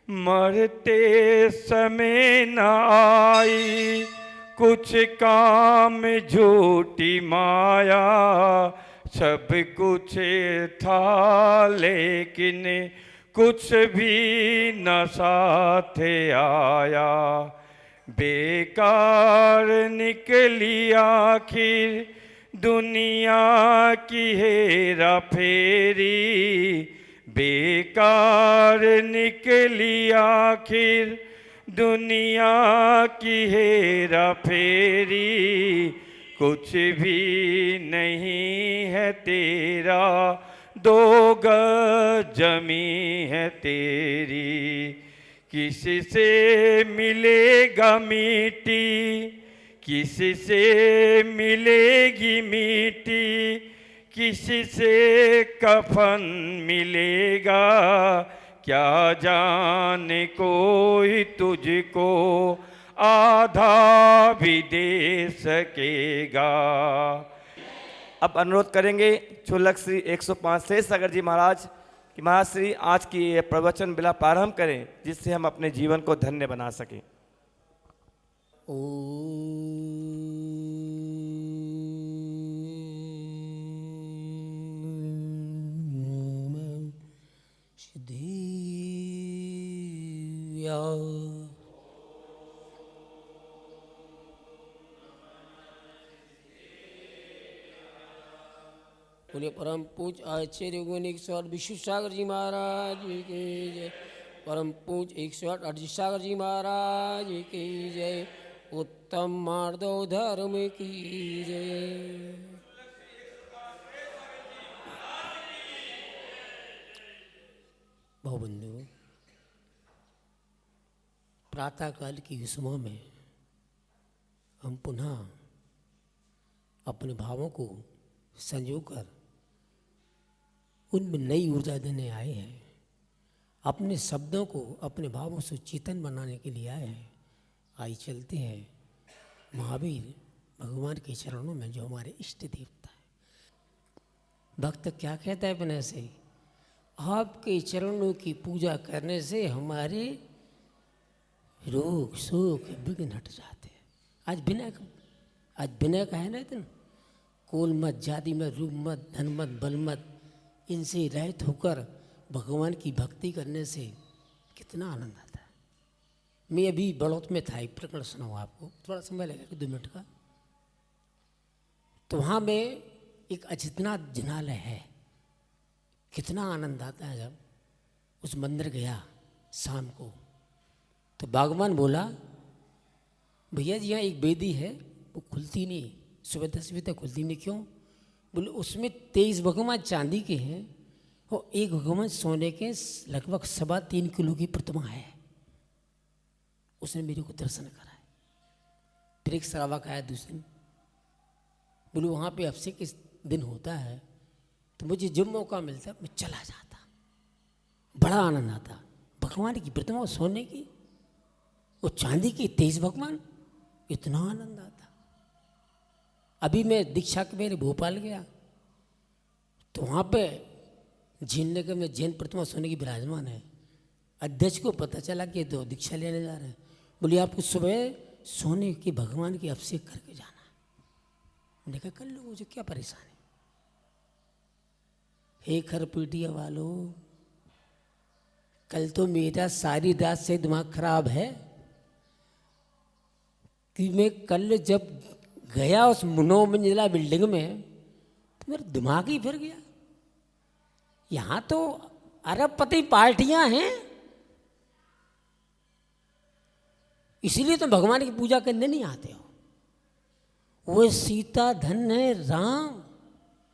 मरते समय न आई कुछ काम झूठी माया, सब कुछ था लेकिन कुछ भी न साथ आया। बेकार निकली आखिर दुनिया की हेरा फेरी, बेकार निकली आखिर दुनिया की हेरा फेरी। कुछ भी नहीं है तेरा, दो गज जमी है तेरी। किसी से मिलेगा मिट्टी, किसी से मिलेगी मिट्टी, किसी से कफन मिलेगा। क्या जाने कोई तुझको आधा भी दे सकेगा। अब अनुरोध करेंगे छुलक श्री 105 से सागर जी महाराज कि महाराज श्री आज की ये प्रवचन बिला प्रारंभ करें, जिससे हम अपने जीवन को धन्य बना सकें। बोले परम पूज आचार्य गुण 108 विश्व सागर जी महाराज की जय। परम पूज 108 अरजी सागर जी महाराज की जय। उत्तम मार्दव धर्म की जय। बहुबंधु, प्रातः काल की इस समय में हम पुनः अपने भावों को संजोकर उनमें नई ऊर्जा देने आए हैं। अपने शब्दों को अपने भावों से चेतन बनाने के लिए आए हैं। आइए चलते हैं महावीर भगवान के चरणों में, जो हमारे इष्ट देवता है। भक्त क्या कहता है अपने से, आपके चरणों की पूजा करने से हमारे रोग शोक विघ्न हट जाते हैं। आज बिना का है ना, इतना कोल मत, जाति मत, रूप मत, धन मत, बल मत, इनसे रहित होकर भगवान की भक्ति करने से कितना आनंद आता है। मैं अभी बड़ौत में था, एक प्रकरण सुनाऊँ आपको, थोड़ा समय लगेगा 2 मिनट का। तो वहाँ में एक अजितनाथ जिनालय है। कितना आनंद आता है जब उस मंदिर गया शाम को। तो बागवान बोला, भैया जी यहाँ एक बेदी है, वो खुलती नहीं, सुबह 10 बजे तक खुलती नहीं। क्यों? बोले उसमें 23 भगवान चांदी के हैं और एक भगवान सोने के लगभग 3.25 किलो की प्रतिमा है। उसने मेरे को दर्शन कराए। फिर एक श्रावक आया दूसरे दिन, बोले वहाँ पे हफ्ते किस दिन होता है, तो मुझे जब मौका मिलता मैं चला जाता। बड़ा आनंद आता। भगवान की प्रतिमा सोने की, वो चांदी की 23 भगवान, इतना आनंद आता। अभी मैं दीक्षा के मेरे भोपाल गया, तो वहाँ पे जैन नगर में जैन प्रतिमा सोने की विराजमान है। अध्यक्ष को पता चला कि तो दीक्षा लेने जा रहे हैं। बोलिए आपको सुबह सोने की भगवान की अभिषेक करके जाना है। मैंने कहा कर लो, मुझे क्या परेशानी। हे खरपीटिया वालों, कल तो मेरा सारी रात से दिमाग खराब है कि मैं कल जब गया उस 9 मंजिला बिल्डिंग में, तो मेरा दिमाग ही फिर गया। यहाँ तो अरबपति पार्टियां हैं, इसलिए तो भगवान की पूजा करने नहीं आते हो। वो सीता धन है राम,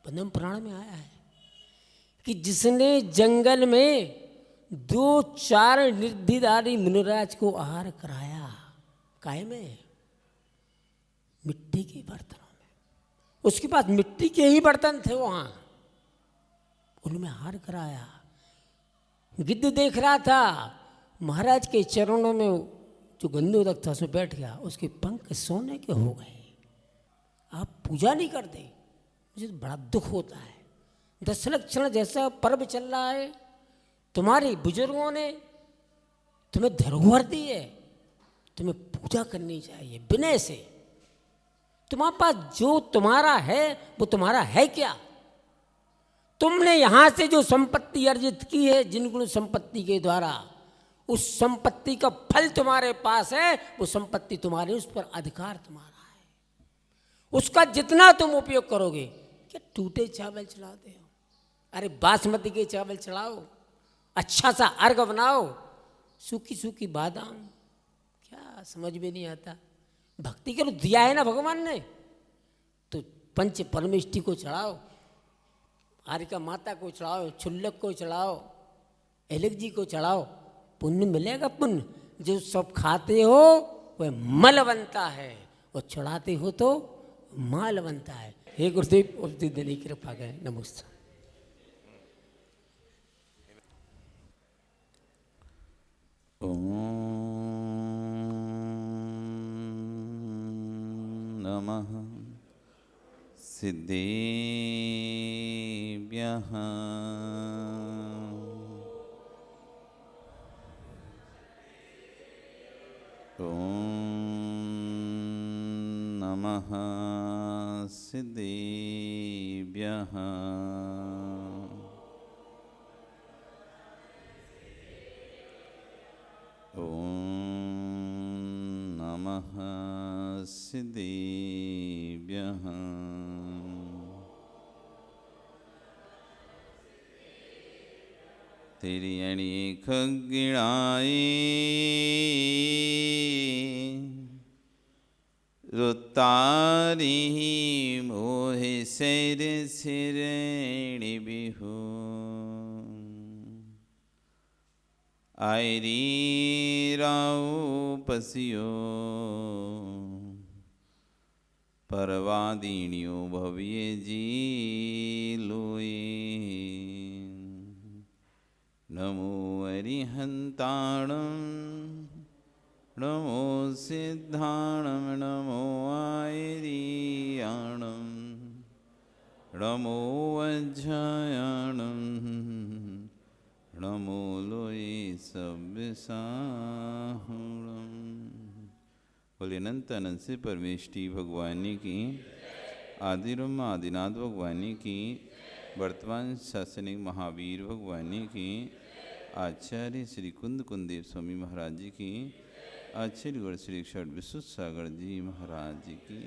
पद्म पुराण में आया है कि जिसने जंगल में 2-4 निधिधारी मुनिराज को आहार कराया, काहे में? मिट्टी के बर्तनों में। उसके पास मिट्टी के ही बर्तन थे वहाँ, उनमें आहार कराया। गिद्ध देख रहा था, महाराज के चरणों में जो गंधोदक था उसमें बैठ गया, उसके पंख सोने के हो गए। आप पूजा नहीं करते, मुझे तो बड़ा दुख होता है। दशलक्षण जैसा पर्व चल रहा है, तुम्हारे बुजुर्गों ने तुम्हें धरोहर दी है, तुम्हें पूजा करनी चाहिए विनय से। तुम्हारे पास जो तुम्हारा है वो तुम्हारा है क्या? तुमने यहां से जो संपत्ति अर्जित की है जिन गुण संपत्ति के द्वारा, उस संपत्ति का फल तुम्हारे पास है, वो संपत्ति तुम्हारी, उस पर अधिकार तुम्हारा है। उसका जितना तुम उपयोग करोगे। क्या टूटे चावल चढ़ाते हो? अरे बासमती के चावल चढ़ाओ, अच्छा सा अर्घ बनाओ, सूखी सूखी बादाम, क्या समझ में नहीं आता। भक्ति करो, दिया है ना भगवान ने, तो पंच परमेष्टि को चढ़ाओ, हारिका माता को चढ़ाओ, छुल्लक को चढ़ाओ, एलक जी को चढ़ाओ, पुण्य मिलेगा। पुण्य जो सब खाते हो वह मल बनता है, और चढ़ाते हो तो माल बनता है। हे गुरुदेव, उपदेश देने की कृपा करें। नमस्ते। नमः सिद्धेभ्यः नमः सिद्धेभ्यः नमः सिद्धेभ्यः तेरी अणी खगिणाए रुतारी मोहे सिर सिरणी बिहू आयरी राव पसियो परवादीणियो भव्य जी लोए नमो अरिहंताणं नमो सिद्धाणं नमो आयरियाणं नमो अज्जायाणं नमो लोये सब्यसाहुणं। बोले अनंत अनंत से परमेष्टि भगवानी की, आदिरम आदिनाथ भगवानी की, वर्तमान शासनिक महावीर भगवानी की, आचार्य श्री कुंद कुंदेव स्वामी महाराज जी की, आचार्य गौड़ श्री षड विश्व सागर जी महाराज जी की,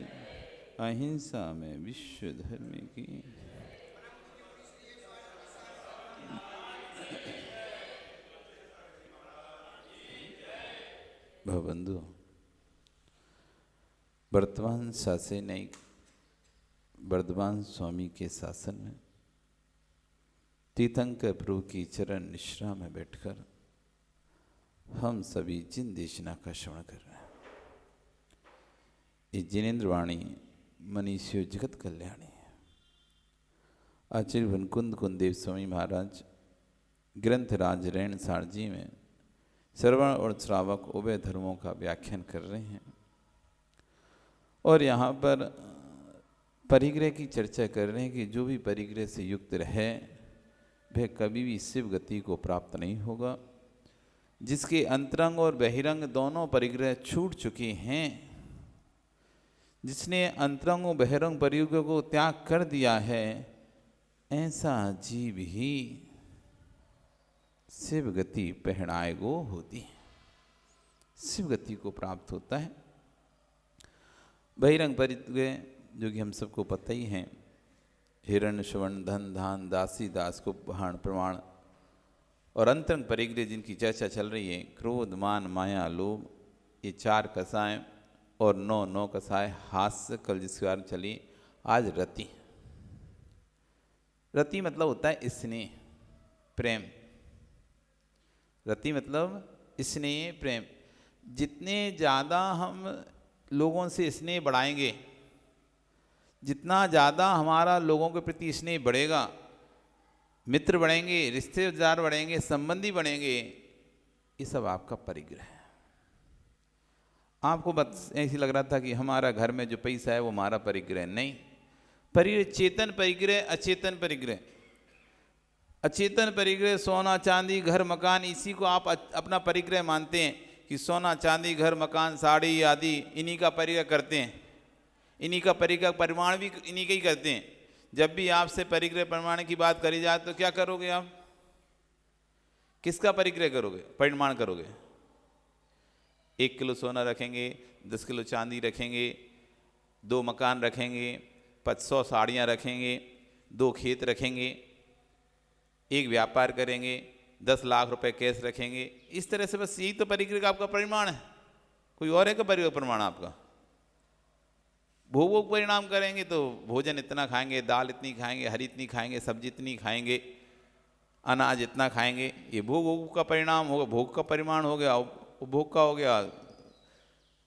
अहिंसा में विश्व धर्म की। भवबंधु, वर्तमान शासनिक वर्धमान स्वामी के शासन में तीर्थंकर प्रभु की चरण निश्रा में बैठकर हम सभी जिन देशना का श्रवण कर रहे हैं, ये जिनेन्द्र वाणी मनीषियो जगत कल्याणी है। आचार्य वनकुंद कुंदेव स्वामी महाराज ग्रंथराज रेणसार जी में श्रवण और श्रावक उभय धर्मों का व्याख्यान कर रहे हैं, और यहाँ पर परिग्रह की चर्चा कर रहे हैं कि जो भी परिग्रह से युक्त रहे वह कभी भी शिव गति को प्राप्त नहीं होगा। जिसके अंतरंग और बहिरंग दोनों परिग्रह छूट चुके हैं, जिसने अंतरंग और बहिरंग परिग्रह को त्याग कर दिया है, ऐसा जीव ही शिव गति पहनाएगो होती है, शिव गति को प्राप्त होता है। बहिरंग परिग्रह जो कि हम सबको पता ही है, हिरण श्रवण धन धान दासी दास को भाण प्रमाण, और अंतरंग परिग्रह जिनकी चर्चा चल रही है, क्रोध मान माया लोभ, ये 4 कसाएं और 9 कसाएं हास्य, कल जिसके बारे में चली आज रति। रति मतलब होता है स्नेह प्रेम, रति मतलब स्नेह प्रेम। जितने ज़्यादा हम लोगों से स्नेह बढ़ाएंगे, जितना ज़्यादा हमारा लोगों के प्रति स्नेह बढ़ेगा, मित्र बढ़ेंगे, रिश्तेदार बढ़ेंगे, संबंधी बढ़ेंगे, ये सब आपका परिग्रह है। आपको बस ऐसी लग रहा था कि हमारा घर में जो पैसा है वो हमारा परिग्रह, नहीं। परिग्रह चेतन परिग्रह, अचेतन परिग्रह। अचेतन परिग्रह सोना चांदी घर मकान, इसी को आप अपना परिग्रह मानते हैं कि सोना चांदी घर मकान साड़ी आदि इन्हीं का परिग्रह करते हैं, इन्हीं का परिग्रह परिमाण भी इन्हीं का ही करते हैं। जब भी आपसे परिग्रह परिमाण की बात करी जाए तो क्या करोगे आप? किसका परिग्रह करोगे, परिमाण करोगे? 1 किलो सोना रखेंगे, 10 किलो चांदी रखेंगे, 2 मकान रखेंगे, 500 साड़ियाँ रखेंगे, 2 खेत रखेंगे, एक व्यापार करेंगे, 10 लाख रुपए कैश रखेंगे। इस तरह से बस यही तो परिग्रह का आपका परिमाण है, कोई और है का परिग्रह परिमाण आपका? भोग परिणाम करेंगे तो भोजन इतना खाएंगे, दाल इतनी खाएंगे, हरी इतनी खाएंगे, सब्जी इतनी खाएंगे, अनाज इतना खाएंगे, ये भोग का परिणाम होगा, भोग का परिमाण हो गया, उपभोग का हो गया,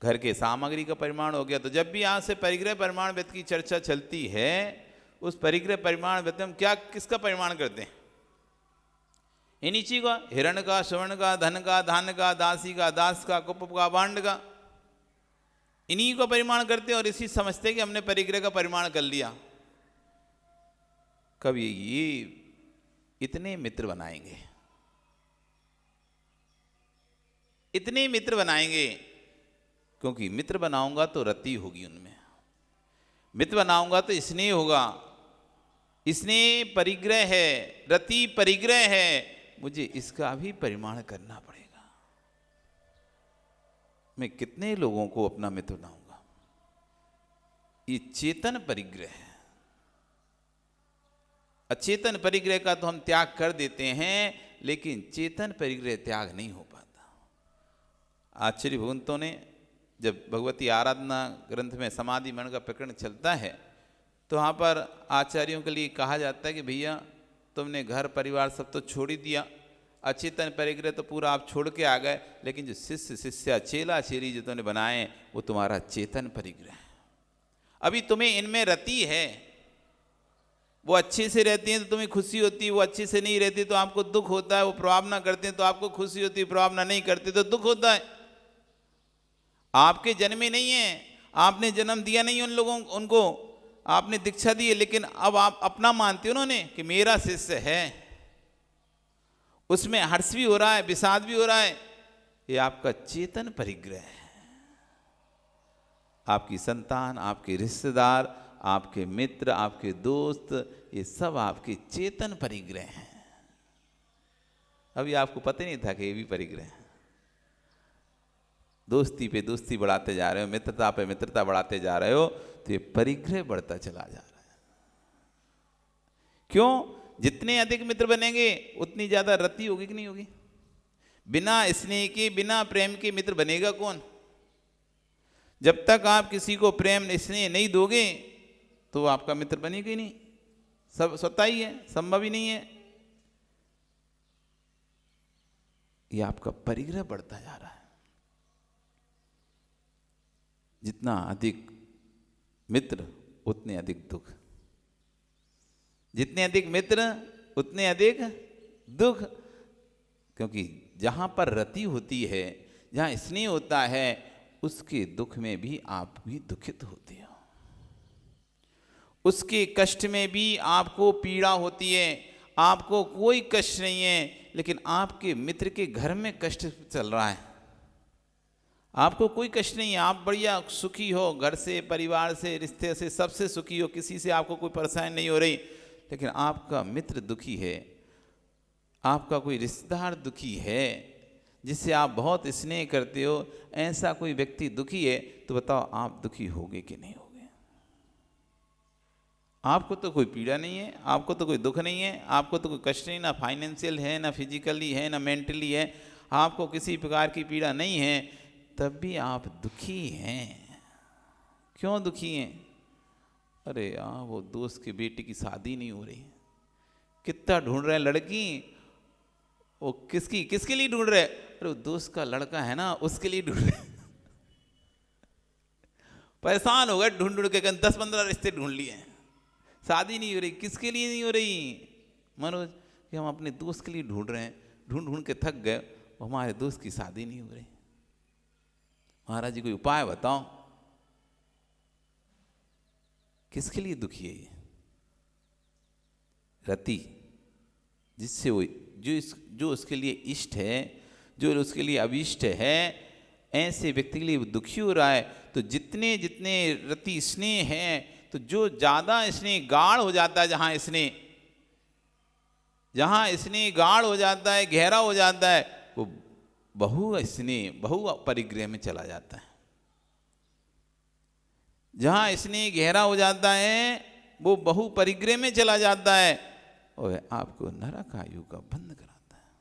घर के सामग्री का परिमाण हो गया। तो जब भी यहाँ से परिग्रह परिमाण व्यक्त की चर्चा चलती है, उस परिग्रह परिमाण व्यक्त हम क्या किसका परिमाण करते हैं? इन्हीं चीज का, हिरण का, श्रवण का, धन का, धान का, दासी का, दास का, कुप का, बांड का, इन्हीं का परिमाण करते हैं और इसी समझते हैं कि हमने परिग्रह का परिमाण कर लिया। कभी ये इतने मित्र बनाएंगे, इतने मित्र बनाएंगे, क्योंकि मित्र बनाऊंगा तो रति होगी उनमें, मित्र बनाऊंगा तो स्नेह होगा, स्नेह परिग्रह है, रति परिग्रह है, मुझे इसका भी परिमाण करना पड़ेगा। मैं कितने लोगों को अपना मित्र बनाऊंगा? ये चेतन परिग्रह है। अचेतन परिग्रह का तो हम त्याग कर देते हैं, लेकिन चेतन परिग्रह त्याग नहीं हो पाता। आचार्य भगवंतों ने जब भगवती आराधना ग्रंथ में समाधि मरण का प्रकरण चलता है, तो वहाँ पर आचार्यों के लिए कहा जाता है कि भैया तुमने घर परिवार सब तो छोड़ ही दिया, अचेतन परिग्रह तो पूरा आप छोड़ के आ गए, लेकिन जो शिष्य शिष्या चेला चेली जो तुमने बनाए वो तुम्हारा चेतन परिग्रह है। अभी तुम्हें इनमें रति है, वो अच्छे से रहती हैं तो तुम्हें खुशी होती है, वो अच्छे से नहीं रहती तो आपको दुख होता है, वो प्रार्थना करते हैं तो आपको खुशी होती है, प्रार्थना नहीं करते तो दुख होता है। आपके जन्मे नहीं है, आपने जन्म दिया नहीं उन लोगों उनको, आपने दीक्षा दी है, लेकिन अब आप अपना मानते हो उन्होंने कि मेरा शिष्य है, उसमें हर्ष भी हो रहा है, विषाद भी हो रहा है, ये आपका चेतन परिग्रह है। आपकी संतान, आपके रिश्तेदार, आपके मित्र, आपके दोस्त, ये सब आपके चेतन परिग्रह हैं। अभी आपको पता नहीं था कि ये भी परिग्रह है। दोस्ती पे दोस्ती बढ़ाते जा रहे हो, मित्रता पे मित्रता बढ़ाते जा रहे हो, तो ये परिग्रह बढ़ता चला जा रहा है। क्यों? जितने अधिक मित्र बनेंगे उतनी ज्यादा रति होगी कि नहीं होगी? बिना स्नेह के, बिना प्रेम के मित्र बनेगा कौन? जब तक आप किसी को प्रेम स्नेह नहीं दोगे तो आपका मित्र बनेगा ही नहीं, सब स्वतः ही है, संभव ही नहीं है। ये आपका परिग्रह बढ़ता जा रहा है। जितना अधिक मित्र उतने अधिक दुख, जितने अधिक मित्र उतने अधिक दुख, क्योंकि जहां पर रति होती है, जहां स्नेह होता है, उसके दुख में भी आप भी दुखित होते हो, उसके कष्ट में भी आपको पीड़ा होती है। आपको कोई कष्ट नहीं है, लेकिन आपके मित्र के घर में कष्ट चल रहा है। आपको कोई कष्ट नहीं है, आप बढ़िया सुखी हो, घर से, परिवार से, रिश्ते से, सबसे सुखी हो, किसी से आपको कोई परेशानी नहीं हो रही, लेकिन आपका मित्र दुखी है, आपका कोई रिश्तेदार दुखी है, जिससे आप बहुत स्नेह करते हो, ऐसा कोई व्यक्ति दुखी है, तो बताओ आप दुखी होगे कि नहीं होगे? आपको तो कोई पीड़ा नहीं है, आपको तो कोई दुख नहीं है, आपको तो कोई कष्ट नहीं, ना फाइनेंशियल है, ना फिजिकली है, ना मेंटली है, आपको किसी प्रकार की पीड़ा नहीं है, तब भी आप दुखी हैं। क्यों दुखी हैं? अरे यार, वो दोस्त की बेटी की शादी नहीं हो रही, कितना ढूंढ रहे हैं लड़की, वो किसके लिए ढूंढ रहे? अरे वो दोस्त का लड़का है ना, उसके लिए ढूंढ रहे। परेशान हो गए ढूंढ ढूंढ के, 10-15 रिश्ते ढूंढ लिए, शादी नहीं हो रही। किसके लिए नहीं हो रही मनोज? कि हम अपने दोस्त के लिए ढूंढ रहे हैं, ढूंढ ढूंढ के थक गए, हमारे दोस्त की शादी नहीं हो रही। महाराज जी कोई उपाय बताओ, किसके लिए दुखी है ये? रति, जिससे वो जो उसके लिए इष्ट है, जो उसके लिए अभिष्ट है, ऐसे व्यक्ति के लिए वो दुखी हो रहा है। तो जितने जितने रति स्नेह है, तो जो ज़्यादा स्नेह गाढ़ हो जाता है, जहाँ स्नेह गाढ़ हो जाता है, गहरा हो जाता है, वो बहु परिग्रह में चला जाता है। जहाँ स्नेह गहरा हो जाता है वो बहु परिग्रह में चला जाता है और आपको नरक आयु का बंध कराता है।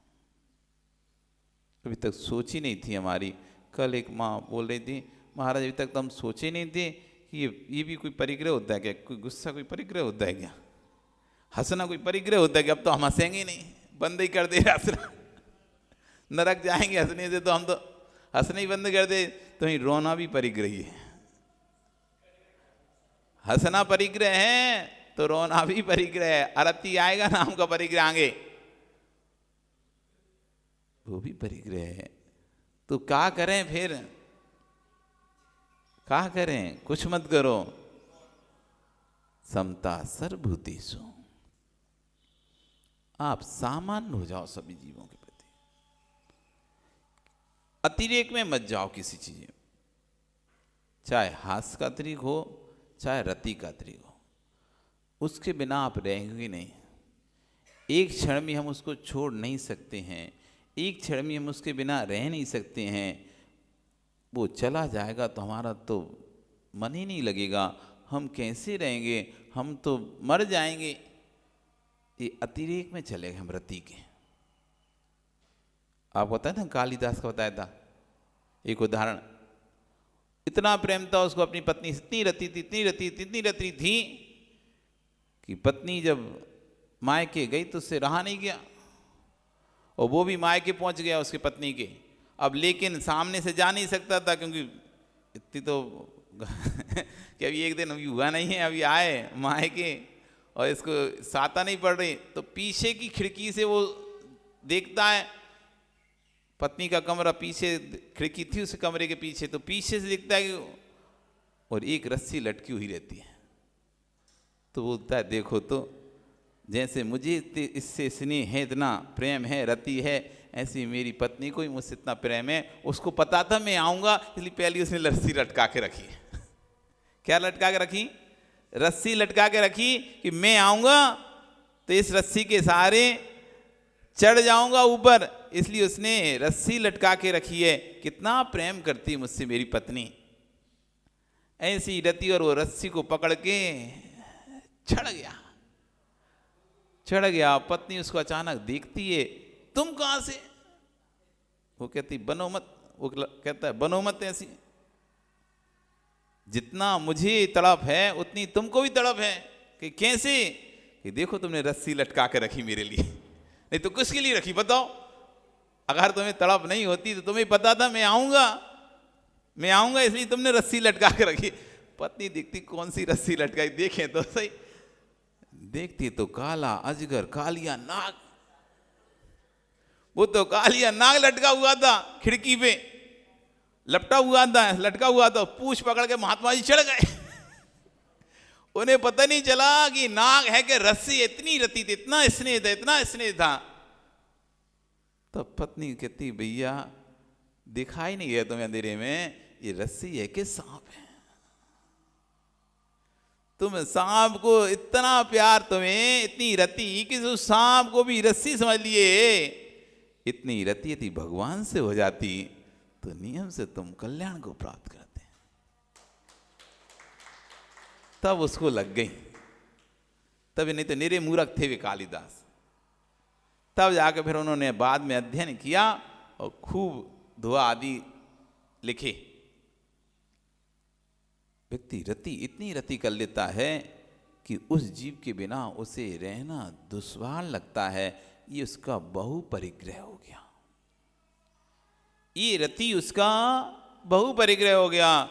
अभी तक सोची नहीं थी हमारी। कल एक माँ बोल रही थी, महाराज अभी तक तो हम सोचे नहीं थे कि ये भी कोई परिग्रह होता है क्या, कोई गुस्सा कोई परिग्रह होता है क्या, हंसना कोई परिग्रह होता है क्या। अब तो हम हंसेंगे नहीं, बंद ही कर दे हंसना, नरक जाएंगे हंसने से, तो हम तो हंसना ही बंद कर दे। तो ही रोना भी परिग्रह ही है। हंसना परिग्रह है तो रोना भी परिग्रह है। अरती आएगा नाम का परिग्रह आगे, वो भी परिग्रह है। तो क्या करें फिर, क्या करें, कुछ मत करो। समता सर्वभूतेषु, आप सामान्य हो जाओ सभी जीवों के प्रति, अतिरेक में मत जाओ किसी चीज में। चाहे हास्य का अतिरेक हो, चाहे रति का अतिरेक हो, उसके बिना आप रहेंगे नहीं। एक क्षण में हम उसको छोड़ नहीं सकते हैं, एक क्षण में हम उसके बिना रह नहीं सकते हैं। वो चला जाएगा तो हमारा तो मन ही नहीं लगेगा, हम कैसे रहेंगे, हम तो मर जाएंगे। ये अतिरेक में चले गए हम रति के। आपको बताया था, कालिदास का बताया था एक उदाहरण। इतना प्रेम था उसको अपनी पत्नी से, इतनी रति थी कि पत्नी जब मायके गई तो उससे रहा नहीं गया, और वो भी मायके पहुंच गया उसकी पत्नी के। अब लेकिन सामने से जा नहीं सकता था, क्योंकि इतनी तो कि अभी एक दिन अभी हुआ नहीं है, अभी आए मायके और इसको साता नहीं पड़ रही, तो पीछे की खिड़की से वो देखता है, पत्नी का कमरा पीछे, खिड़की थी उस कमरे के पीछे, तो पीछे से दिखता है कि और एक रस्सी लटकी हुई रहती है। तो बोलता है, देखो तो जैसे मुझे इससे स्नेह है, इतना प्रेम है, रति है, ऐसी मेरी पत्नी को ही मुझसे इतना प्रेम है। उसको पता था मैं आऊँगा, इसलिए पहले उसने रस्सी लटका के रखी है। क्या लटका के रखी? रस्सी लटका के रखी कि मैं आऊँगा तो इस रस्सी के सहारे चढ़ जाऊँगा ऊपर, इसलिए उसने रस्सी लटका के रखी है। कितना प्रेम करती है मुझसे मेरी पत्नी। ऐसी रति, और वो रस्सी को पकड़ के चढ़ गया। पत्नी उसको अचानक देखती है, तुम कहां से? वो कहती बनो मत, वो कहता है बनो मत ऐसी, जितना मुझे तड़प है उतनी तुमको भी तड़प है। कि कैसे? कि देखो तुमने रस्सी लटका के रखी मेरे लिए, नहीं तो किसके लिए रखी बताओ? अगर तुम्हें तड़प नहीं होती तो तुम्हें पता था मैं आऊंगा इसलिए तुमने रस्सी लटका के रखी। पत्नी देखती कौन सी रस्सी लटकाई, देखें तो सही। देखती तो काला अजगर, कालिया नाग, वो तो कालिया नाग लटका हुआ था, खिड़की पे लटका हुआ था। पूंछ पकड़ के महात्मा जी चढ़ गए। उन्हें पता नहीं चला कि नाग है कि रस्सी। इतनी रति थी, इतना स्नेह था। तो पत्नी कहती, भैया दिखाई नहीं है तुम्हें अंधेरे में, ये रस्सी है कि सांप है? तुम सांप को इतना प्यार, तुम्हें इतनी रति कि उस सांप को भी रस्सी समझ लिए। इतनी रति यदि भगवान से हो जाती तो नियम से तुम कल्याण को प्राप्त करते। तब उसको लग गई, तब नहीं तो निरे मूर्ख थे वे कालिदास। तब जाकर फिर उन्होंने बाद में अध्ययन किया और खूब धुआ आदि लिखे। व्यक्ति रति, इतनी रति कर लेता है कि उस जीव के बिना उसे रहना दुश्वार लगता है। ये उसका बहु परिग्रह हो गया, ये रति उसका बहु परिग्रह हो गया।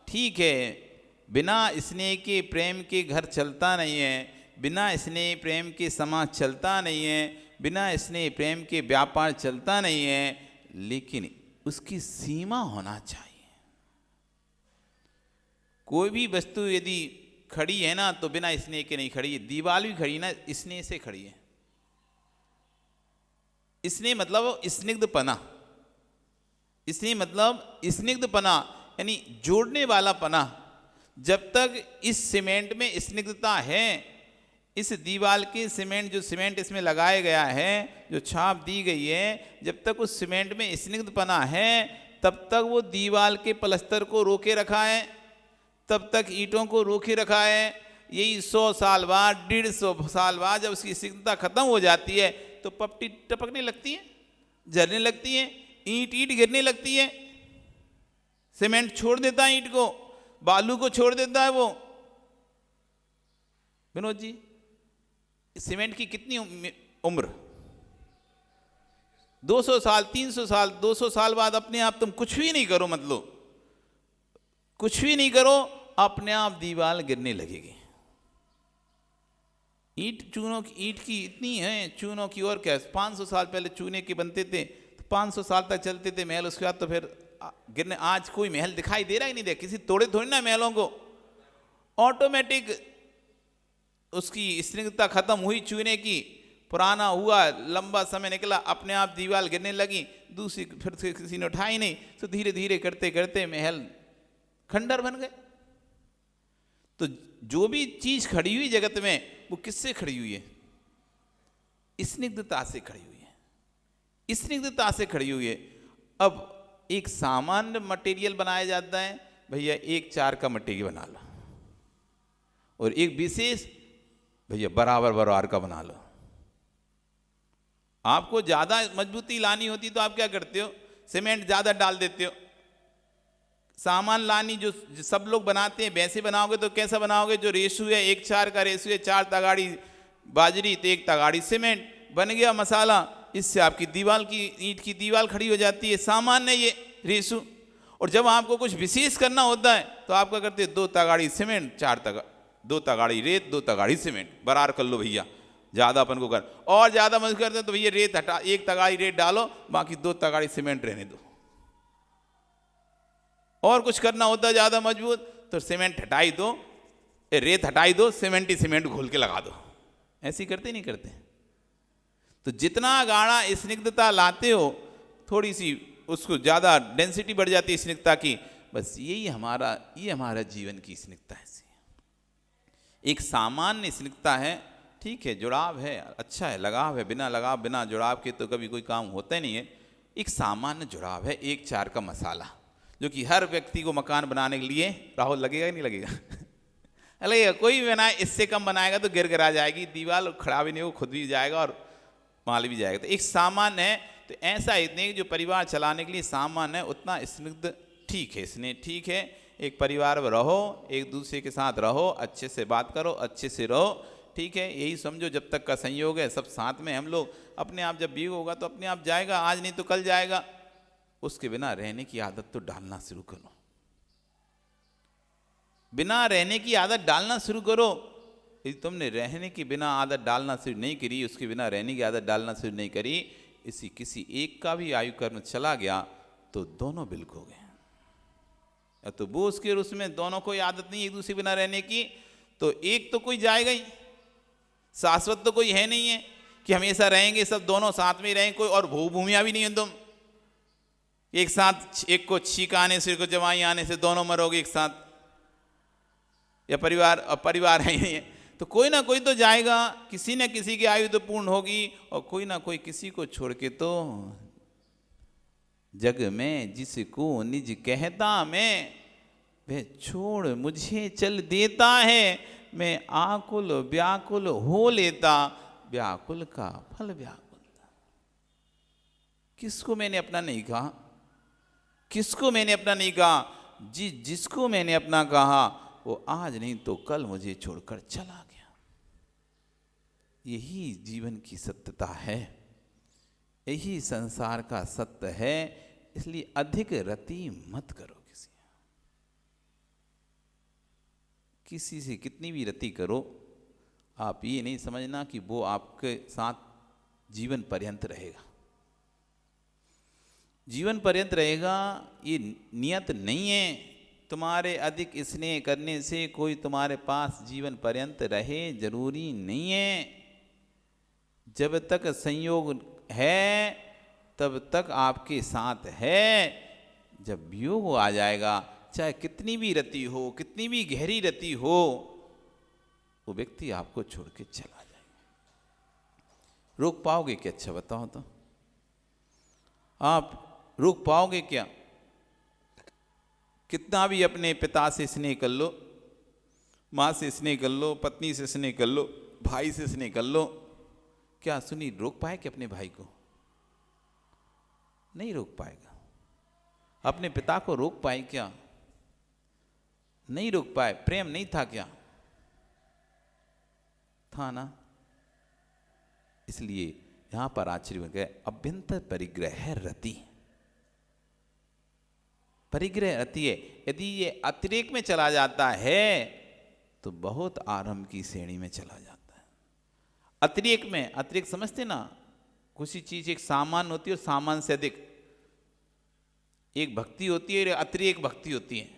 ठीक है, बिना स्नेह के प्रेम के घर चलता नहीं है, बिना स्नेह प्रेम के समाज चलता नहीं है, बिना स्नेह प्रेम के व्यापार चलता नहीं है, लेकिन उसकी सीमा होना चाहिए। कोई भी वस्तु यदि खड़ी है ना तो बिना स्नेह के नहीं खड़ी है। दीवार भी खड़ी ना स्नेह से खड़ी है। स्नेह मतलब स्निग्धपना, स्नेह मतलब स्निग्धपना यानी जोड़ने वाला पना। जब तक इस सीमेंट में स्निग्धता है, इस दीवार के सीमेंट, जो सीमेंट इसमें लगाया गया है, जो छाप दी गई है, जब तक उस सीमेंट में स्निग्धपना है तब तक वो दीवार के प्लस्तर को रोके रखा है, तब तक ईंटों को रोके रखा है। यही 100 साल बाद, 150 साल बाद जब उसकी स्निग्धता खत्म हो जाती है तो पपटी टपकने लगती है, जलने लगती है, ईंट गिरने लगती है, सीमेंट छोड़ देता है, ईंट को, बालू को छोड़ देता है वो। विनोद जी, सीमेंट की कितनी उम्र? 200 साल, 300 साल, 200 साल बाद अपने आप तुम कुछ भी नहीं करो, मतलब कुछ भी नहीं करो, अपने आप दीवार गिरने लगेगी। ईंट चूनों की, ईंट की इतनी है चूनों की, और क्या 500 साल पहले चूने के बनते थे तो 500 साल तक चलते थे महल, उसके बाद तो फिर गिरने। आज कोई महल दिखाई दे रहा ही नहीं, दे किसी तोड़े थोड़ी ना महलों को, ऑटोमेटिक उसकी स्निग्धता खत्म हुई, चूने की, पुराना हुआ, लंबा समय निकला, अपने आप दीवार गिरने लगी, दूसरी फिर से किसी ने उठाई नहीं, तो धीरे धीरे करते करते महल खंडर बन गए। तो जो भी चीज खड़ी हुई जगत में वो किससे खड़ी हुई है? स्निग्धता से खड़ी हुई है, स्निग्धता से खड़ी हुई है। अब एक सामान्य मटेरियल बनाया जाता है, भैया 1 4 का मटेरियल बना लो, और एक विशेष भैया बराबर का बना लो। आपको ज्यादा मजबूती लानी होती तो आप क्या करते हो? सीमेंट ज्यादा डाल देते हो। सामान लानी जो सब लोग बनाते हैं वैसे बनाओगे तो कैसा बनाओगे? जो रेशू है 1 4 का रेशू है, 4 तगाड़ी बाजरी तो 1 तगाड़ी सीमेंट, बन गया मसाला। इससे आपकी दीवार की, ईंट की दीवार खड़ी हो जाती है। सामान्य ये रेशू। और जब आपको कुछ विशेष करना होता है तो आप क्या करते हैं? 2 तगाड़ी सीमेंट, 2 तगाड़ी रेत, 2 तगाड़ी सीमेंट, बराबर कर लो भैया। ज़्यादा अपन को कर, और ज़्यादा मजबूत करते हैं तो भैया रेत हटा, 1 तगाड़ी रेत डालो, बाकी 2 तगाड़ी सीमेंट रहने दो। और कुछ करना होता है ज़्यादा मजबूत तो सीमेंट हटाई दो, रेत हटाई दो, सीमेंट ही सीमेंट घोल के लगा दो। ऐसे करते नहीं करते? तो जितना गाढ़ा स्निग्धता लाते हो, थोड़ी सी उसको ज़्यादा डेंसिटी बढ़ जाती है स्निग्धता की। बस ये हमारा जीवन की स्निग्धता है। एक सामान्य स्निग्धता है, ठीक है, जुड़ाव है, अच्छा है, लगाव है। बिना लगाव, बिना जुड़ाव के तो कभी कोई काम होता ही नहीं है। एक सामान्य जुड़ाव है, 1 4 का मसाला, जो कि हर व्यक्ति को मकान बनाने के लिए, राहुल लगेगा ही नहीं लगेगा? लगेगा। कोई भी बनाए, इससे कम बनाएगा तो गिरा जाएगी दीवार, खड़ा भी नहीं हो, खुद भी जाएगा और माल भी जाएगा। तो एक सामान्य है। तो ऐसा इतने जो परिवार चलाने के लिए सामान्य है, उतना स्निग्ध ठीक है, स्नेह ठीक है। एक परिवार में रहो, एक दूसरे के साथ रहो, अच्छे से बात करो, अच्छे से रहो, ठीक है। यही समझो जब तक का संयोग है, सब साथ में हम लोग। अपने आप जब भी होगा तो अपने आप जाएगा, आज नहीं तो कल जाएगा। उसके बिना रहने की आदत तो डालना शुरू करो, बिना रहने की आदत डालना शुरू करो। यदि तुमने रहने की बिना आदत डालना शुरू नहीं करी, उसके बिना रहने की आदत डालना शुरू नहीं करी, इसी किसी एक का भी आयु कर्म चला गया तो दोनों बिल्क हो गए। या तो वो उसके और उसमें दोनों को आदत नहीं एक दूसरे बिना रहने की, तो एक तो कोई जाएगा ही। शाश्वत तो कोई है नहीं है कि हमेशा रहेंगे, सब दोनों साथ में ही रहेंगे। कोई और भूमिया भी नहीं है तुम एक साथ, एक को छींक आने से, को जवाई आने से दोनों मरोगे एक साथ। या परिवार है ही है, तो कोई ना कोई तो जाएगा, किसी न किसी की आयु तो पूर्ण होगी, और कोई ना कोई किसी को छोड़ के तो जग में जिसको निज कहता मैं, वह छोड़ मुझे चल देता है। मैं आकुल व्याकुल हो लेता, व्याकुल का फल व्याकुल। किसको मैंने अपना नहीं कहा, किसको मैंने अपना नहीं कहा? जिसको मैंने अपना कहा वो आज नहीं तो कल मुझे छोड़कर चला गया। यही जीवन की सत्यता है, यही संसार का सत्य है। इसलिए अधिक रति मत करो। किसी से कितनी भी रति करो, आप ये नहीं समझना कि वो आपके साथ जीवन पर्यंत रहेगा। जीवन पर्यंत रहेगा ये नियत नहीं है। तुम्हारे अधिक स्नेह करने से कोई तुम्हारे पास जीवन पर्यंत रहे, जरूरी नहीं है। जब तक संयोग है तब तक आपके साथ है। जब वियोग आ जाएगा, चाहे कितनी भी रति हो, कितनी भी गहरी रति हो, वो व्यक्ति आपको छोड़ के चला जाएगा। रोक पाओगे क्या? अच्छा बताओ तो, आप रोक पाओगे क्या? कितना भी अपने पिता से स्नेह कर लो, माँ से स्नेह कर लो, पत्नी से स्नेह कर लो, भाई से स्नेह कर लो, क्या सुनी रोक पाए कि अपने भाई को? नहीं रोक पाएगा। अपने पिता को रोक पाए क्या? नहीं रोक पाए। प्रेम नहीं था क्या? था ना। इसलिए यहां पर आश्चर्य हो गए, अभ्यंतर परिग्रह रति। परिग्रह रति है। यदि ये अतिरेक में चला जाता है तो बहुत आरंभ की श्रेणी में चला जाता है। अतिरेक में, अतिरेक समझते ना, किसी चीज एक सामान्य होती है और सामान्य से अधिक। एक भक्ति होती है, अतिरेक भक्ति होती है।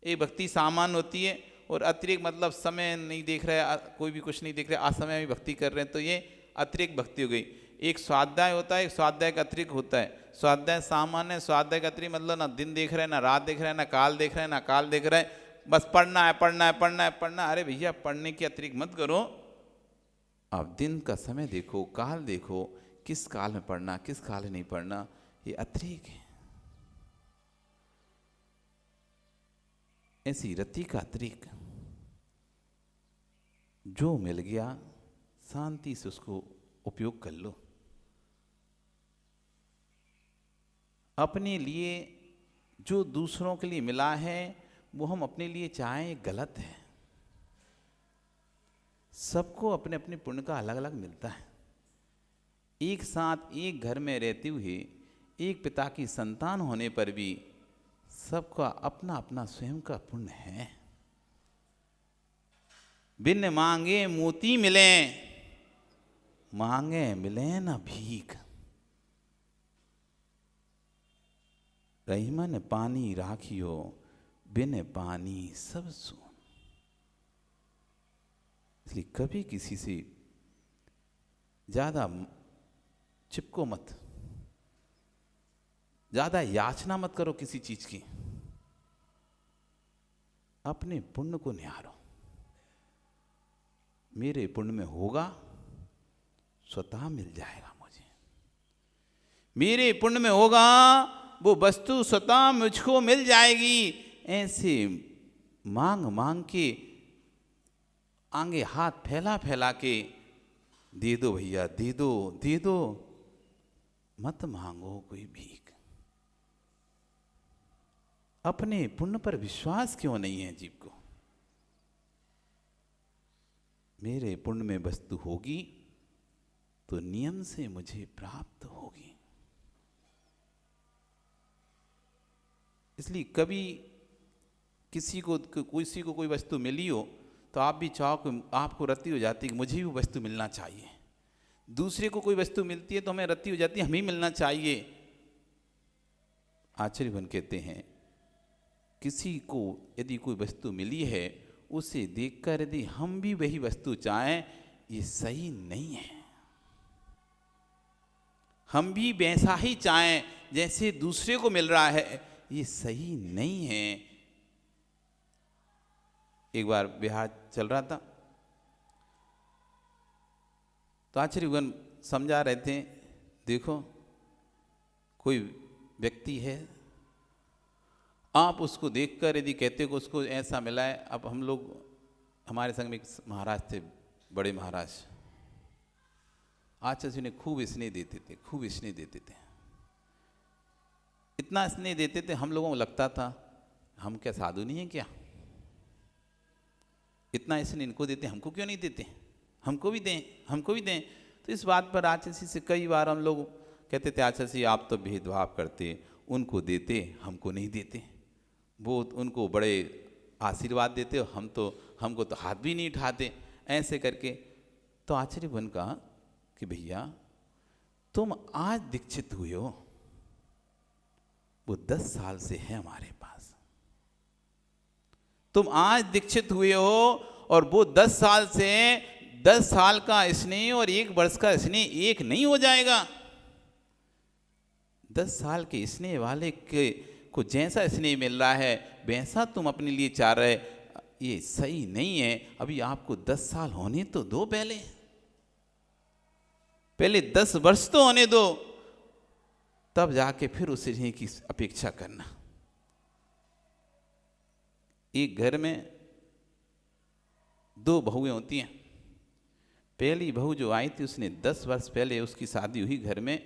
एक भक्ति सामान्य होती है और अतिरेक मतलब समय नहीं देख रहा है, कोई भी कुछ नहीं देख रहा है, असमय में भक्ति कर रहे हैं, तो ये अतिरेक भक्ति हो गई। एक स्वाध्याय होता है, एक स्वाध्याय का अतिरिक्त होता है। स्वाध्याय सामान्य, स्वाध्याय का अतिरिक्त मतलब ना दिन देख रहे हैं, ना रात देख रहे हैं, ना काल देख रहे हैं, ना काल देख रहे हैं, बस पढ़ना है पढ़ना है पढ़ना है पढ़ना है। अरे भैया, पढ़ने की अतिरिक्त मत करो। आप दिन का समय देखो, काल देखो, किस काल में पढ़ना, किस काल में नहीं पढ़ना, ये अतिरेक है। ऐसी रति का अतिरेक जो मिल गया, शांति से उसको उपयोग कर लो। अपने लिए जो दूसरों के लिए मिला है वो हम अपने लिए चाहें, गलत है। सबको अपने अपने पुण्य का अलग अलग मिलता है। एक साथ एक घर में रहते हुए, एक पिता की संतान होने पर भी सबका अपना अपना स्वयं का पुण्य है। बिन मांगे मोती मिले, मांगे मिले न भीख। रहीमन पानी राखियो, बिन पानी सब सून। इसलिए कभी किसी से ज्यादा चिपको मत, ज्यादा याचना मत करो किसी चीज की। अपने पुण्य को निहारो। मेरे पुण्य में होगा, स्वतः मिल जाएगा मुझे। मेरे पुण्य में होगा, वो वस्तु स्वतः मुझको मिल जाएगी। ऐसे मांग मांग के, आगे हाथ फैला फैला के, दे दो भैया, दे दो दे दो, मत मांगो कोई भीख। अपने पुण्य पर विश्वास क्यों नहीं है जीव को? मेरे पुण्य में वस्तु होगी तो नियम से मुझे प्राप्त होगी। इसलिए कभी किसी को कोई वस्तु मिली हो तो आप भी चाहो कि आपको रति हो जाती है कि मुझे भी वस्तु मिलना चाहिए। दूसरे को कोई वस्तु मिलती है तो हमें रति हो जाती है, हमें मिलना चाहिए। आचार्य भगवान कहते हैं, किसी को यदि कोई वस्तु मिली है, उसे देखकर यदि हम भी वही वस्तु चाहें, ये सही नहीं है। हम भी वैसा ही चाहें जैसे दूसरे को मिल रहा है, ये सही नहीं है। एक बार बिहार चल रहा था तो आचार्य भगवान समझा रहे थे, देखो कोई व्यक्ति है, आप उसको देखकर यदि कहते हो कि उसको ऐसा मिला है। अब हम लोग, हमारे संग में एक महाराज थे, बड़े महाराज, आचार्य जी ने खूब स्नेह देते थे, खूब स्नेह देते थे। इतना स्नेह देते थे, हम लोगों को लगता था हम क्या साधु नहीं है क्या? इतना स्नेह इनको देते, हमको क्यों नहीं देते? हमको भी दें, हमको भी दें। तो इस बात पर आचार्य जी से कई बार हम लोग कहते थे, आचार्य जी आप तो भेदभाव करते, उनको देते हमको नहीं देते, वो उनको बड़े आशीर्वाद देते, हमको तो हाथ भी नहीं उठाते, ऐसे करके। तो आचार्य भगवान कहा कि भैया तुम आज दीक्षित हुए हो, वो 10 साल से है हमारे पास। तुम आज दीक्षित हुए हो और वो 10 साल से 10 साल का स्नेह और 1 वर्ष का स्नेह एक नहीं हो जाएगा? 10 साल के स्नेह वाले के को जैसा स्नेह मिल रहा है वैसा तुम अपने लिए चाह रहे, ये सही नहीं है। अभी आपको 10 साल होने तो दो, पहले 10 वर्ष तो होने दो, तब जाके फिर उस स्नेह की अपेक्षा करना। एक घर में 2 बहुएं होती हैं। पहली बहू जो आई थी उसने 10 वर्ष पहले उसकी शादी हुई घर में,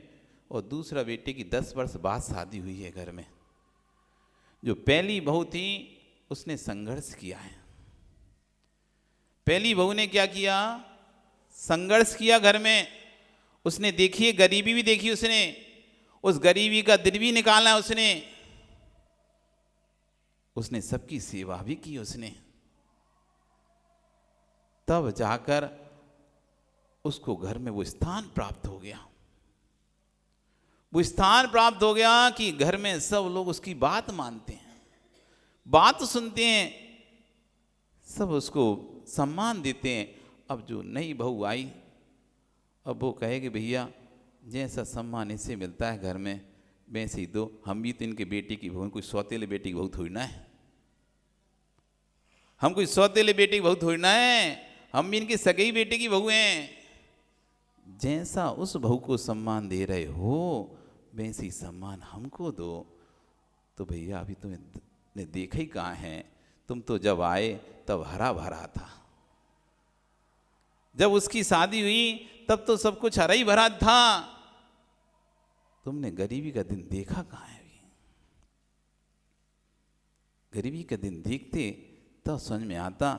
और दूसरा बेटे की 10 वर्ष बाद शादी हुई है घर में। जो पहली बहू थी उसने संघर्ष किया है। पहली बहू ने क्या किया? संघर्ष किया घर में। उसने देखी, गरीबी भी देखी उसने, उस गरीबी का दिन भी निकाला उसने सबकी सेवा भी की उसने। तब जाकर उसको घर में वो स्थान प्राप्त हो गया। वो स्थान प्राप्त हो गया कि घर में सब लोग उसकी बात मानते हैं, बात सुनते हैं, सब उसको सम्मान देते हैं। अब जो नई बहू आई, अब वो कहेगी भैया जैसा सम्मान इससे मिलता है घर में वैसे ही दो, हम भी तो इनके बेटे की बहू, कोई सौतेले बेटे की बहू थोड़ी ना है, हम कोई सौतेले बेटे की बहू थोड़ी ना है, हम भी इनके सगे ही बेटे की बहू हैं। जैसा उस बहू को सम्मान दे रहे हो वैसे ही सम्मान हमको दो। तो भैया अभी तुम्हें देखा ही कहाँ है, तुम तो जब आए तब हरा भरा था, जब उसकी शादी हुई तब तो सब कुछ हरा ही भरा था, तुमने गरीबी का दिन देखा कहाँ है? अभी गरीबी का दिन देखते तब समझ में आता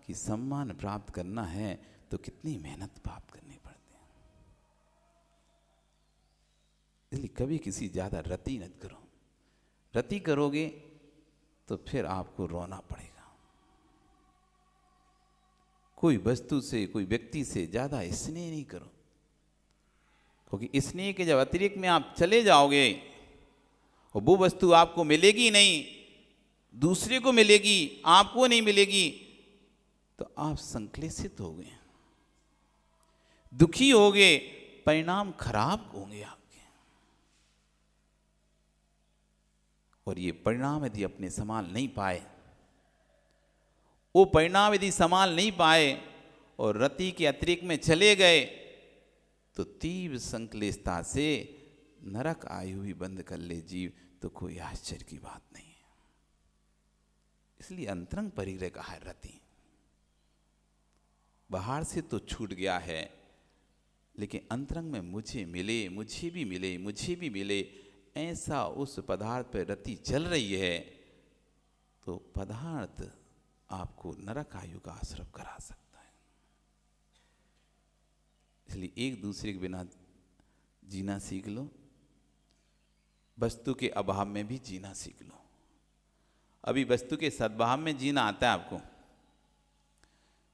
कि सम्मान प्राप्त करना है तो कितनी मेहनत प्राप्त करनी पड़ती है। इसलिए कभी किसी ज्यादा रति मत करो, रति करोगे तो फिर आपको रोना पड़ेगा। कोई वस्तु से, कोई व्यक्ति से ज्यादा स्नेह नहीं करो, क्योंकि स्नेह के जब अतिरिक्त में आप चले जाओगे और वो वस्तु आपको मिलेगी नहीं, दूसरे को मिलेगी, आपको नहीं मिलेगी, तो आप संक्लेशित हो गए, दुखी हो गए, परिणाम खराब होंगे आपके। और ये परिणाम यदि अपने संभाल नहीं पाए, वो परिणाम यदि संभाल नहीं पाए और रति के अतिरिक्त में चले गए तो तीव्र संक्लेशता से नरक आयु भी बंद कर ले जीव, तो कोई आश्चर्य की बात नहीं है। इसलिए अंतरंग परिग्रह कहा है रति। बाहर से तो छूट गया है, लेकिन अंतरंग में मुझे मिले, मुझे भी मिले, मुझे भी मिले, ऐसा उस पदार्थ पर रति चल रही है, तो पदार्थ आपको नरक आयु का आश्रय करा सकता है। इसलिए एक दूसरे के बिना जीना सीख लो, वस्तु के अभाव में भी जीना सीख लो। अभी वस्तु के सद्भाव में जीना आता है आपको।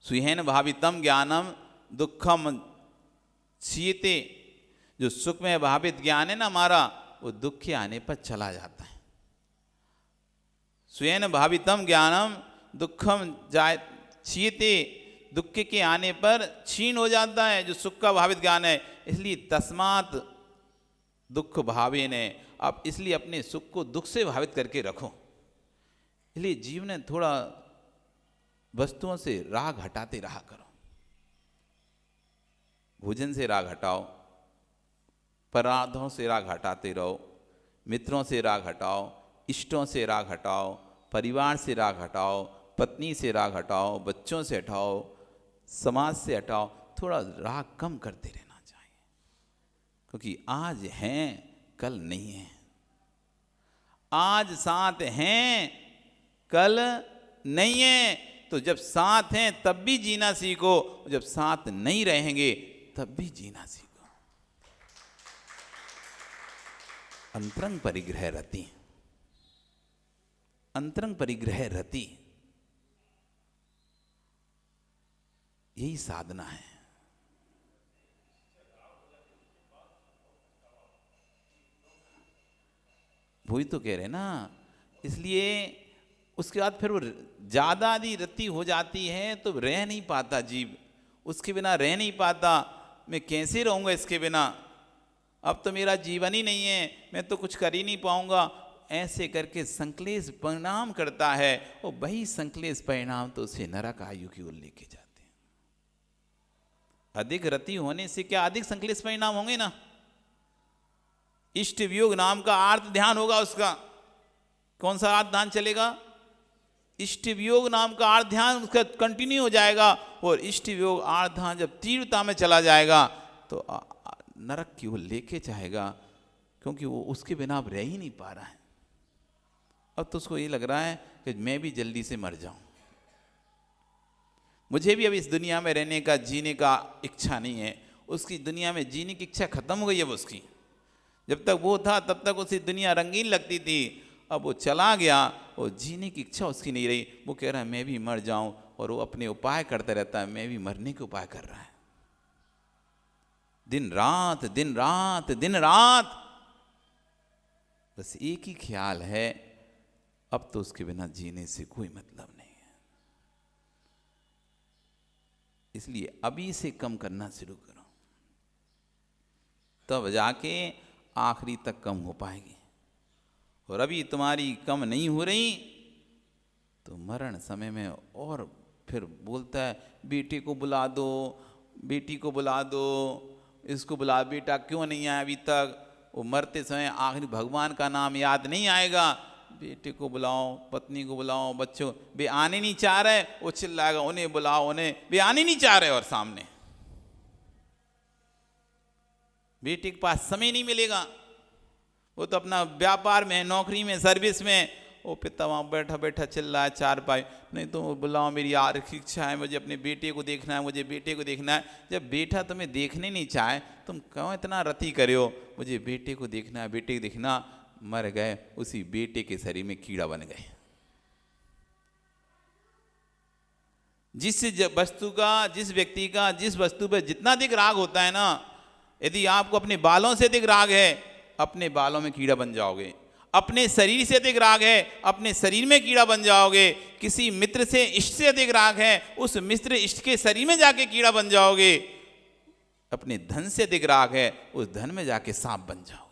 सुहेन भावितम ज्ञानम दुखम क्षीयते, जो सुख में भावित ज्ञान है ना हमारा, वो दुख के आने पर चला जाता है। सुहेन भावितम ज्ञानम दुखम जाय क्षीयते, दुख के आने पर क्षीण हो जाता है जो सुख का भावित ज्ञान है। इसलिए तस्मात् दुख भावे ने, आप इसलिए अपने सुख को दुख से भावित करके रखो। इसलिए जीवन में थोड़ा वस्तुओं से राग हटाते रहा करो। भोजन से राग हटाओ, पराधों से राग हटाते रहो, मित्रों से राग हटाओ, इष्टों से राग हटाओ, परिवार से राग हटाओ, पत्नी से राग हटाओ, बच्चों से हटाओ, समाज से हटाओ। थोड़ा राग कम करते रहना चाहिए, क्योंकि आज हैं कल नहीं है। आज साथ हैं कल नहीं है, तो जब साथ हैं तब भी जीना सीखो, जब साथ नहीं रहेंगे तब भी जीना सीखो। अंतरंग परिग्रह रति, अंतरंग परिग्रह रति, यही साधना है। वही तो कह रहे ना। इसलिए उसके बाद फिर वो ज्यादा यदि रति हो जाती है तो रह नहीं पाता जीव, उसके बिना रह नहीं पाता, मैं कैसे रहूँगा इसके बिना, अब तो मेरा जीवन ही नहीं है, मैं तो कुछ कर ही नहीं पाऊँगा। ऐसे करके संक्लेश परिणाम करता है, और वही संक्लेश परिणाम तो उसे नरक आयु की ओर लेके जाते हैं। अधिक रति होने से क्या अधिक संक्लेश परिणाम होंगे ना। इष्ट वियोग नाम का आर्त ध्यान होगा उसका। कौन सा आर्त ध्यान चलेगा? इष्ट वियोग नाम का आर्त ध्यान उसका कंटिन्यू हो जाएगा, और इष्ट वियोग आर्त ध्यान जब तीव्रता में चला जाएगा तो नरक की ओर लेके जाएगा, क्योंकि वो उसके बिना अब रह ही नहीं पा रहा है। अब तो उसको ये लग रहा है कि मैं भी जल्दी से मर जाऊं, मुझे भी अब इस दुनिया में रहने का, जीने का इच्छा नहीं है। उसकी दुनिया में जीने की इच्छा खत्म हो गई है उसकी। जब तक वो था तब तक उसे दुनिया रंगीन लगती थी, अब वो चला गया और जीने की इच्छा उसकी नहीं रही। वो कह रहा है मैं भी मर जाऊं, और वो अपने उपाय करता रहता है, मैं भी मरने के उपाय कर रहा है। दिन रात दिन रात दिन रात, बस एक ही ख्याल है, अब तो उसके बिना जीने से कोई मतलब नहीं है। इसलिए अभी से कम करना शुरू करो, तब जाके आखिरी तक कम हो पाएगी। और अभी तुम्हारी कम नहीं हो रही तो मरण समय में और फिर बोलता है बेटे को बुला दो, बेटी को बुला दो, इसको बुला, बेटा क्यों नहीं आया अभी तक। वो मरते समय आखिरी भगवान का नाम याद नहीं आएगा, बेटे को बुलाओ, पत्नी को बुलाओ, बच्चों, वे आने नहीं चाह रहे, वो चिल्लाएगा उन्हें बुलाओ, उन्हें, वे आने नहीं चाह रहे, और सामने बेटे के पास समय नहीं मिलेगा। वो तो अपना व्यापार में, नौकरी में, सर्विस में, वो पिता वहाँ बैठा बैठा चिल्लाए चार पाई, नहीं तो बुलाओ, मेरी आर्थिक इच्छा है, मुझे अपने बेटे को देखना है, मुझे बेटे को देखना है। जब बेटा तुम्हें देखने नहीं चाहे, तुम क्यों इतना रति करे हो, मुझे बेटे को देखना है, बेटे को देखना। मर गए, उसी बेटे के शरीर में कीड़ा बन गए। जिस वस्तु का, जिस व्यक्ति का जिस वस्तु पर जितना अधिक राग होता है ना, यदि आपको अपने बालों से अधिक राग है, अपने बालों में कीड़ा बन जाओगे। अपने शरीर से अधिक राग है, अपने शरीर में कीड़ा बन जाओगे। किसी मित्र से, इष्ट से अधिक राग है, उस मित्र इष्ट के शरीर में जाके कीड़ा बन जाओगे। अपने धन से अधिक राग है, उस धन में जाके सांप बन जाओगे।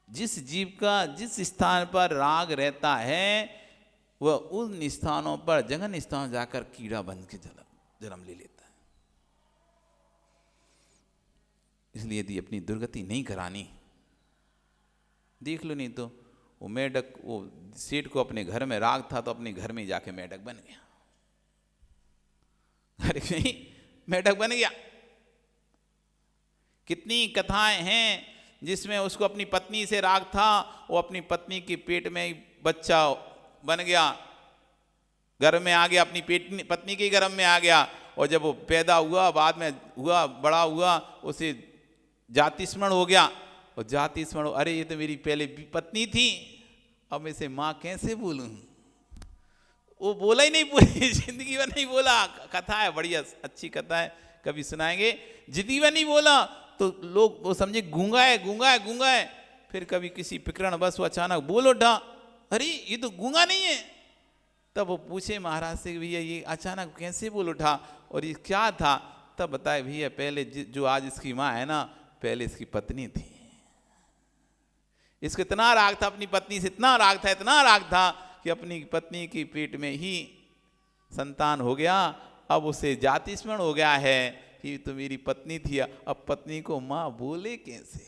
जिस जीव का जिस स्थान पर राग रहता है, वह उन स्थानों पर, जघन स्थान जाकर कीड़ा बन के जन्म ले लेता है। इसलिए यदि अपनी दुर्गति नहीं करानी, देख लो, नहीं तो वो मेढक, वो सेठ को अपने घर में राग था तो अपने घर में जाके मेढक बन गया, घर में ही मेढक बन गया। कितनी कथाएं हैं जिसमें उसको अपनी पत्नी से राग था, वो अपनी पत्नी के पेट में बच्चा बन गया, गर्भ में आ गया, अपनी पत्नी के गर्भ में आ गया, और जब वो पैदा हुआ, बाद में हुआ, बड़ा हुआ, उसे जाति स्मरण हो गया, और जाति स्मरण, अरे ये तो मेरी पहले पत्नी थी, अब मैं इसे माँ कैसे बोलूं। वो बोला ही नहीं, पूरी जिंदगी में नहीं बोला। कथा है, बढ़िया अच्छी कथा है, कभी सुनाएंगे। जिंदगी में नहीं बोला तो लोग वो समझे गूंगा है, गूंगा है, गूंगा है। फिर कभी किसी पिकरण बस वो अचानक बोल उठा, अरे ये तो गूंगा नहीं है। तब वो पूछे महाराज से, भैया ये अचानक कैसे बोल उठा और ये क्या था? तब बताए, भैया पहले जो आज इसकी माँ है ना, पहले इसकी पत्नी थी। इसको इतना राग था अपनी पत्नी से, इतना राग था, इतना राग था कि अपनी पत्नी की पेट में ही संतान हो गया। अब उसे जाति स्मरण हो गया है कि तो मेरी पत्नी थी, अब पत्नी को माँ बोले कैसे,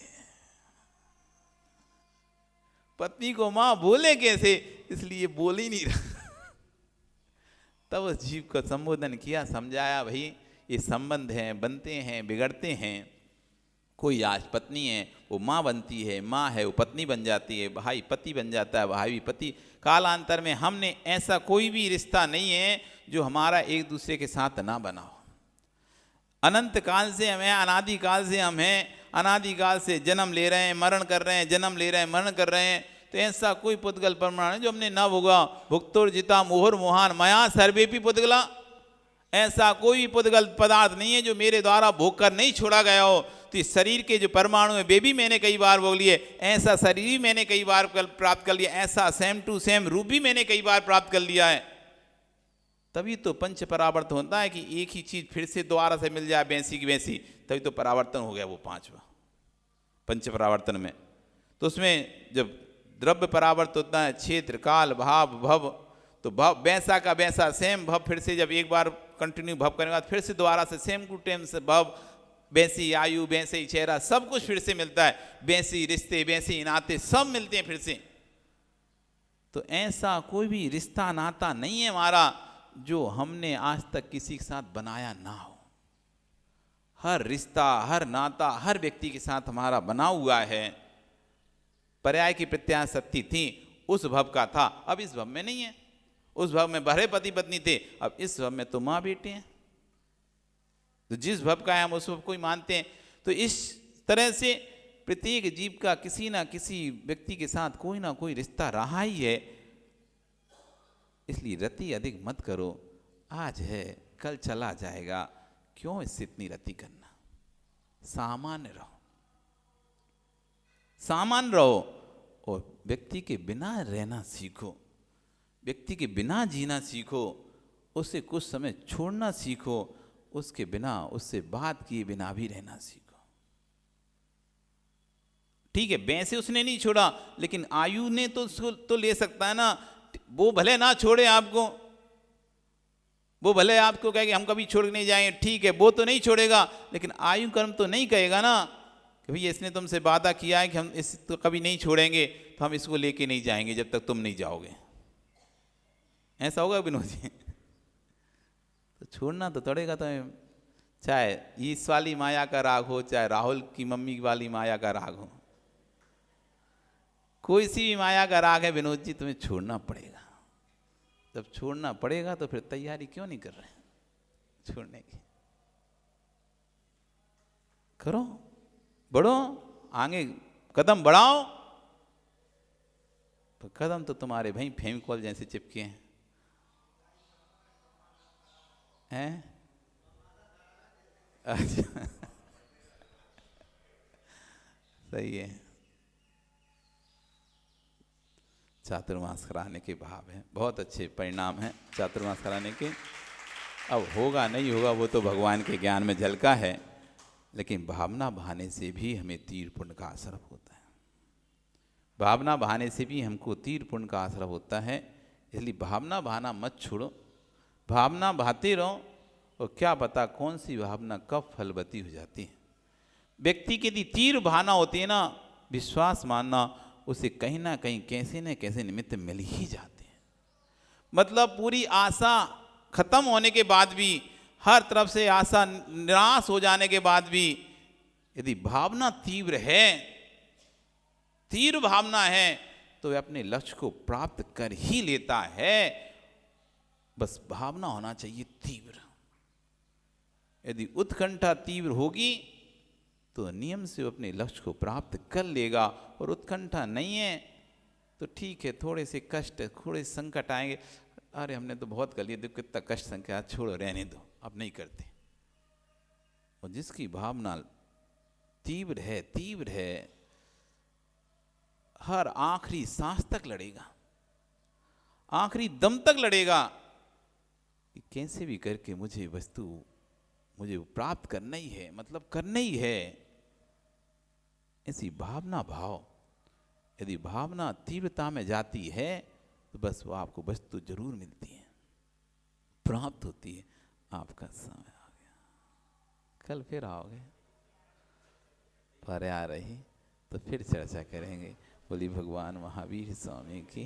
पत्नी को माँ बोले कैसे, इसलिए बोल ही नहीं रहा। तब उस जीव को संबोधन किया, समझाया, भाई ये संबंध हैं, बनते हैं, बिगड़ते हैं। कोई आज पत्नी है वो माँ बनती है, माँ है वो पत्नी बन जाती है, भाई पति बन जाता है, भाई भी पति। कालांतर में हमने ऐसा कोई भी रिश्ता नहीं है जो हमारा एक दूसरे के साथ ना बना हो। अनंत काल से हम हैं, अनादि काल से हम हैं, अनादि काल से जन्म ले रहे हैं, मरण कर रहे हैं, जन्म ले रहे हैं, मरण कर रहे हैं। तो ऐसा कोई पुद्गल परमाणु है जो हमने ना भोगा। भुक्तोर्जिता मोहर मोहान मया सर्वेपि पुद्गला, ऐसा कोई पुद्गल पदार्थ नहीं है जो मेरे द्वारा भोग कर नहीं छोड़ा गया हो। तो इस शरीर के जो परमाणु है वे भी मैंने कई बार भोग लिए, ऐसा शरीर भी मैंने कई बार प्राप्त कर लिया, ऐसा सेम टू सेम रूप भी मैंने कई बार प्राप्त कर लिया है। तभी तो पंच परावर्तन होता है कि एक ही चीज फिर से दोबारा से मिल जाए वैसी की वैसी, तभी तो परावर्तन हो गया वो पांचवा पंच परावर्तन में। तो उसमें जब द्रव्य परावर्तन होता है क्षेत्र काल भाव भव, तो भव वैसा का वैसा सेम भव फिर से जब एक बार कंटिन्यू भव करने के बाद फिर से दोबारा से सेम टू टेम से भव, वैसी आयु वैसे ही चेहरा सब कुछ फिर से मिलता है, वैसे ही रिश्ते वैसे ही नाते सब मिलते हैं फिर से। तो ऐसा कोई भी रिश्ता नाता नहीं है हमारा जो हमने आज तक किसी के साथ बनाया ना हो। हर रिश्ता हर नाता हर व्यक्ति के साथ हमारा बना हुआ है। पर्याय की प्रत्याशक्ति थी उस भव का था, अब इस भव में नहीं है। उस भव में बहरे पति पत्नी थे, अब इस भव में तो माँ बेटे हैं। तो जिस भव का है हम उस भव को ही मानते हैं। तो इस तरह से प्रत्येक जीव का किसी ना किसी व्यक्ति के साथ कोई ना कोई रिश्ता रहा ही है। इसलिए रति अधिक मत करो, आज है कल चला जाएगा, क्यों इससे इतनी रति करना। सामान्य रहो, सामान्य रहो और व्यक्ति के बिना रहना सीखो, व्यक्ति के बिना जीना सीखो, उसे कुछ समय छोड़ना सीखो, उसके बिना उससे बात किए बिना भी रहना सीखो। ठीक है वैसे उसने नहीं छोड़ा, लेकिन आयु ने तो उसको तो ले सकता है ना। वो भले ना छोड़े आपको, वो भले आपको कहे कि हम कभी छोड़ नहीं जाएंगे, ठीक है वो तो नहीं छोड़ेगा, लेकिन आयु कर्म तो नहीं कहेगा ना कि भैया इसने तुमसे वादा किया है कि हम इस तो कभी नहीं छोड़ेंगे, तो हम इसको लेके नहीं जाएंगे जब तक तुम नहीं जाओगे। ऐसा होगा विनोद जी? तो छोड़ना तो पड़ेगा तुम्हें, चाहे इस वाली माया का राग हो, चाहे राहुल की मम्मी वाली माया का राग हो, कोई सी भी माया का राग है विनोद जी, तुम्हें छोड़ना पड़ेगा। जब छोड़ना पड़ेगा तो फिर तैयारी क्यों नहीं कर रहे छोड़ने की? करो, बढ़ो, आगे कदम बढ़ाओ। तो कदम तो तुम्हारे भाई फेविकॉल जैसे चिपके हैं। अच्छा सही है। चातुर्मास कराने के भाव हैं, बहुत अच्छे परिणाम हैं चातुर्मास कराने के। अब होगा नहीं होगा वो तो भगवान के ज्ञान में झलका है, लेकिन भावना बहाने से भी हमें तीर पुण्य का असर होता है। भावना बहाने से भी हमको तीर पुण्य का असर होता है। इसलिए भावना बहाना मत छोड़ो, भावना बहाते रहो, और क्या पता कौन सी भावना कब फलवती हो जाती है। व्यक्ति की यदि तीर बहाना होती है ना, विश्वास मानना, उसे कहीं ना कहीं कैसे न कैसे निमित्त मिल ही जाते हैं। मतलब पूरी आशा खत्म होने के बाद भी, हर तरफ से आशा निराश हो जाने के बाद भी, यदि भावना तीव्र है, तीव्र भावना है, तो वह अपने लक्ष्य को प्राप्त कर ही लेता है। बस भावना होना चाहिए तीव्र। यदि उत्कंठा तीव्र होगी तो नियम से वो अपने लक्ष्य को प्राप्त कर लेगा। और उत्कंठा नहीं है तो ठीक है, थोड़े से कष्ट, थोड़े संकट आएंगे, अरे हमने तो बहुत कर लिया, देखो कितना कष्ट संकट, छोड़ो रहने दो, अब नहीं करते। और जिसकी भावना तीव्र है, हर आखिरी सांस तक लड़ेगा, आखिरी दम तक लड़ेगा कि कैसे भी करके मुझे वस्तु मुझे प्राप्त करना ही है, मतलब करना ही है। ऐसी भावना भाव, यदि भावना तीव्रता में जाती है तो बस वो आपको वस्तु जरूर मिलती है, प्राप्त होती है। आपका समय आ गया, कल फिर आओगे, पर आ रही तो फिर चर्चा करेंगे। बोली भगवान महावीर स्वामी की।